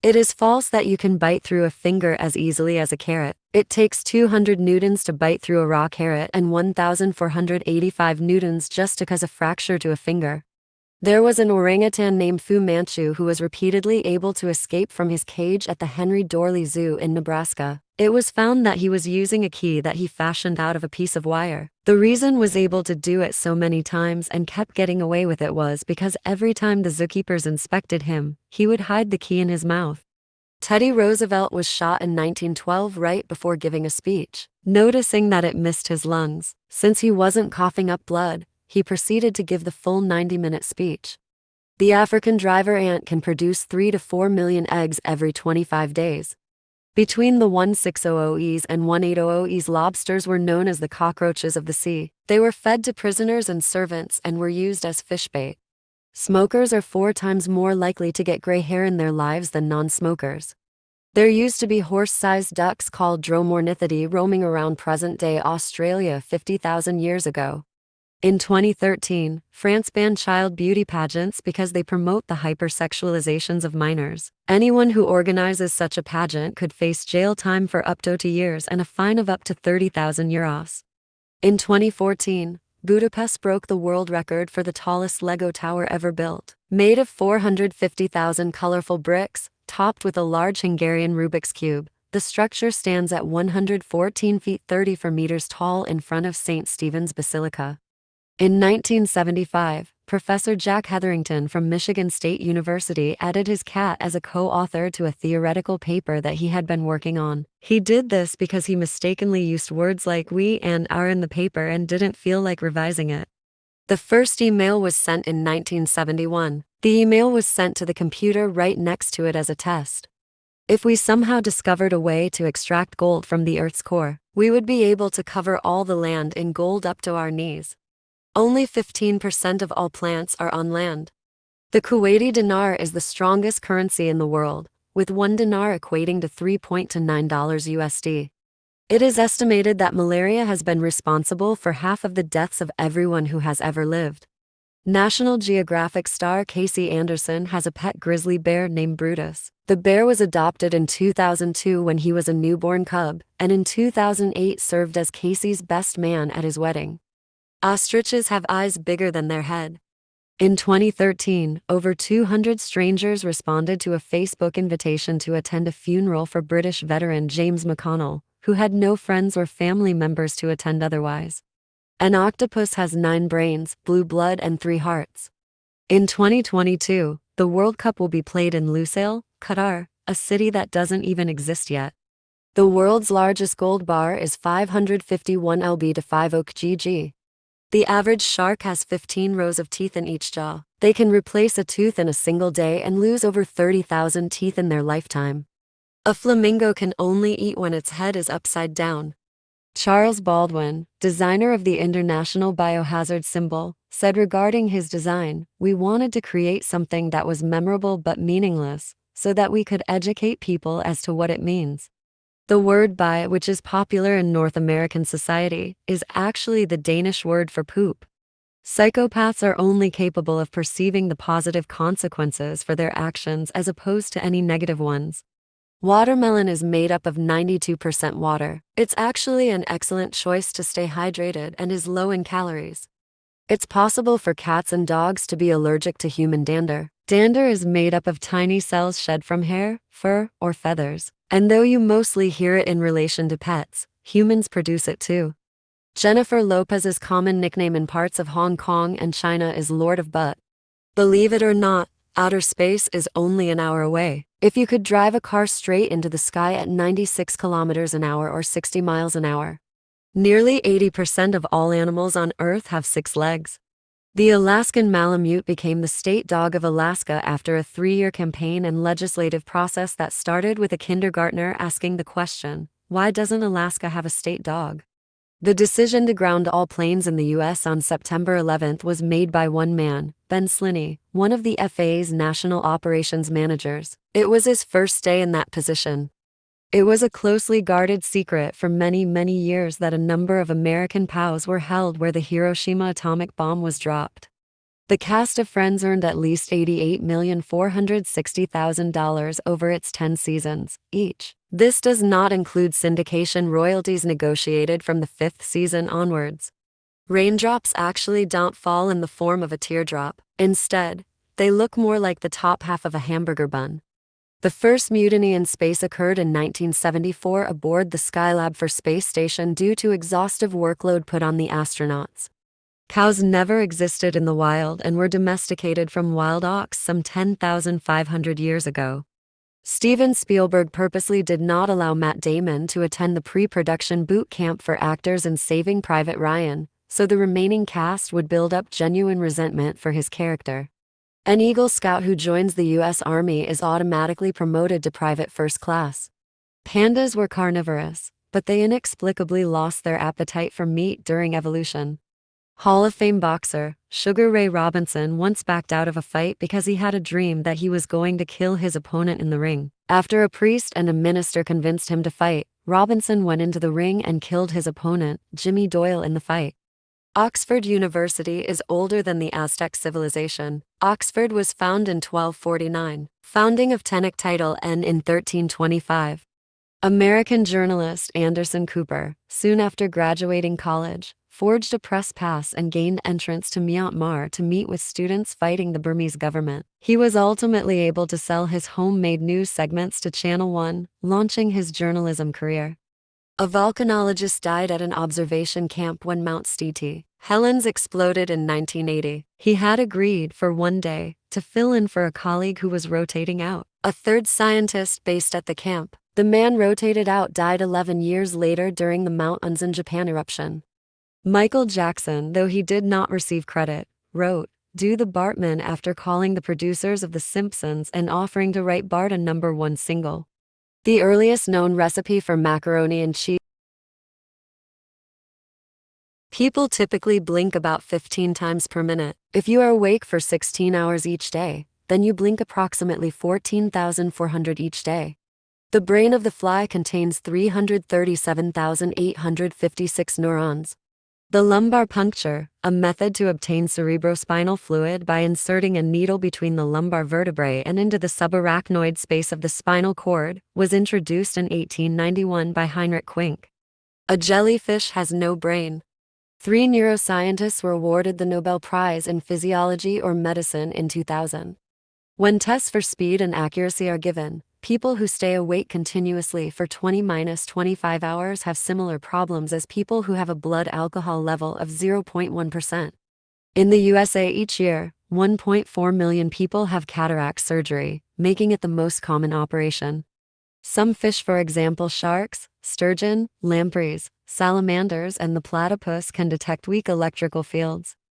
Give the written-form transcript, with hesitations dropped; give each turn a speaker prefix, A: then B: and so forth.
A: It is false that you can bite through a finger as easily as a carrot. It takes 200 newtons to bite through a raw carrot and 1,485 newtons just to cause a fracture to a finger. There was an orangutan named Fu Manchu who was repeatedly able to escape from his cage at the Henry Dorley Zoo in Nebraska. It was found that he was using a key that he fashioned out of a piece of wire. The reason was able to do it so many times and kept getting away with it was because every time the zookeepers inspected him, he would hide the key in his mouth. Teddy Roosevelt was shot in 1912 right before giving a speech. Noticing that it missed his lungs, since he wasn't coughing up blood, he proceeded to give the full 90-minute speech. The African driver ant can produce 3 to 4 million eggs every 25 days. Between the 1600s and 1800s, lobsters were known as the cockroaches of the sea. They were fed to prisoners and servants and were used as fish bait. Smokers are 4 times more likely to get gray hair in their lives than non-smokers. There used to be horse-sized ducks called dromornithidae roaming around present-day Australia 50,000 years ago. In 2013, France banned child beauty pageants because they promote the hypersexualizations of minors. Anyone who organizes such a pageant could face jail time for up to 2 years and a fine of up to 30,000 euros. In 2014, Budapest broke the world record for the tallest Lego tower ever built. Made of 450,000 colorful bricks, topped with a large Hungarian Rubik's Cube, the structure stands at 114 feet 34 meters tall in front of St. Stephen's Basilica. In 1975, Professor Jack Hetherington from Michigan State University added his cat as a co-author to a theoretical paper that he had been working on. He did this because he mistakenly used words like we and our in the paper and didn't feel like revising it. The first email was sent in 1971. The email was sent to the computer right next to it as a test. If we somehow discovered a way to extract gold from the Earth's core, we would be able to cover all the land in gold up to our knees. Only 15% of all plants are on land. The Kuwaiti dinar is the strongest currency in the world, with 1 dinar equating to $3.29 USD. It is estimated that malaria has been responsible for half of the deaths of everyone who has ever lived. National Geographic star Casey Anderson has a pet grizzly bear named Brutus. The bear was adopted in 2002 when he was a newborn cub, and in 2008 served as Casey's best man at his wedding. Ostriches have eyes bigger than their head. In 2013, over 200 strangers responded to a Facebook invitation to attend a funeral for British veteran James McConnell, who had no friends or family members to attend otherwise. An octopus has 9 brains, blue blood, and 3 hearts. In 2022, the World Cup will be played in Lusail, Qatar, a city that doesn't even exist yet. The world's largest gold bar is 551 lb to 5 oak gg. The average shark has 15 rows of teeth in each jaw. They can replace a tooth in a single day and lose over 30,000 teeth in their lifetime. A flamingo can only eat when its head is upside down. Charles Baldwin, designer of the International Biohazard Symbol, said regarding his design, "We wanted to create something that was memorable but meaningless, so that we could educate people as to what it means." The word bi, which is popular in North American society, is actually the Danish word for poop. Psychopaths are only capable of perceiving the positive consequences for their actions as opposed to any negative ones. Watermelon is made up of 92% water. It's actually an excellent choice to stay hydrated and is low in calories. It's possible for cats and dogs to be allergic to human dander. Dander is made up of tiny cells shed from hair, fur, or feathers. And though you mostly hear it in relation to pets, humans produce it too. Jennifer Lopez's common nickname in parts of Hong Kong and China is Lord of Butt. Believe it or not, outer space is only an hour away. If you could drive a car straight into the sky at 96 kilometers an hour or 60 miles an hour. Nearly 80% of all animals on Earth have 6 legs. The Alaskan Malamute became the state dog of Alaska after a 3-year campaign and legislative process that started with a kindergartner asking the question, "Why doesn't Alaska have a state dog?" The decision to ground all planes in the U.S. on September 11th was made by one man, Ben Sliney, one of the FAA's national operations managers. It was his first day in that position. It was a closely guarded secret for many, many years that a number of American POWs were held where the Hiroshima atomic bomb was dropped. The cast of Friends earned at least $88,460,000 over its 10 seasons, each. This does not include syndication royalties negotiated from the 5th season onwards. Raindrops actually don't fall in the form of a teardrop. Instead, they look more like the top half of a hamburger bun. The first mutiny in space occurred in 1974 aboard the Skylab for space station due to exhaustive workload put on the astronauts. Cows never existed in the wild and were domesticated from wild ox some 10,500 years ago. Steven Spielberg purposely did not allow Matt Damon to attend the pre-production boot camp for actors in Saving Private Ryan, so the remaining cast would build up genuine resentment for his character. An Eagle Scout who joins the U.S. Army is automatically promoted to private first class. Pandas were carnivorous, but they inexplicably lost their appetite for meat during evolution. Hall of Fame boxer Sugar Ray Robinson once backed out of a fight because he had a dream that he was going to kill his opponent in the ring. After a priest and a minister convinced him to fight, Robinson went into the ring and killed his opponent, Jimmy Doyle, in the fight. Oxford University is older than the Aztec civilization. Oxford was founded in 1249, founding of Tenochtitlan in 1325. American journalist Anderson Cooper, soon after graduating college, forged a press pass and gained entrance to Myanmar to meet with students fighting the Burmese government. He was ultimately able to sell his homemade news segments to Channel One, launching his journalism career. A volcanologist died at an observation camp when Mount St. Helens exploded in 1980. He had agreed, for one day, to fill in for a colleague who was rotating out. A third scientist based at the camp, the man rotated out, died 11 years later during the Mount Unzen Japan eruption. Michael Jackson, though he did not receive credit, wrote "Do the Bartman" after calling the producers of The Simpsons and offering to write Bart a #1 single. The earliest known recipe for macaroni and cheese. People typically blink about 15 times per minute. If you are awake for 16 hours each day, then you blink approximately 14,400 each day. The brain of the fly contains 337,856 neurons. The lumbar puncture, a method to obtain cerebrospinal fluid by inserting a needle between the lumbar vertebrae and into the subarachnoid space of the spinal cord, was introduced in 1891 by Heinrich Quink. A jellyfish has no brain. 3 neuroscientists were awarded the Nobel Prize in Physiology or Medicine in 2000. When tests for speed and accuracy are given, people who stay awake continuously for 20-25 hours have similar problems as people who have a blood alcohol level of 0.1%. In the USA each year, 1.4 million people have cataract surgery, making it the most common operation. Some fish, for example sharks, sturgeon, lampreys, salamanders, and the platypus, can detect weak electrical fields.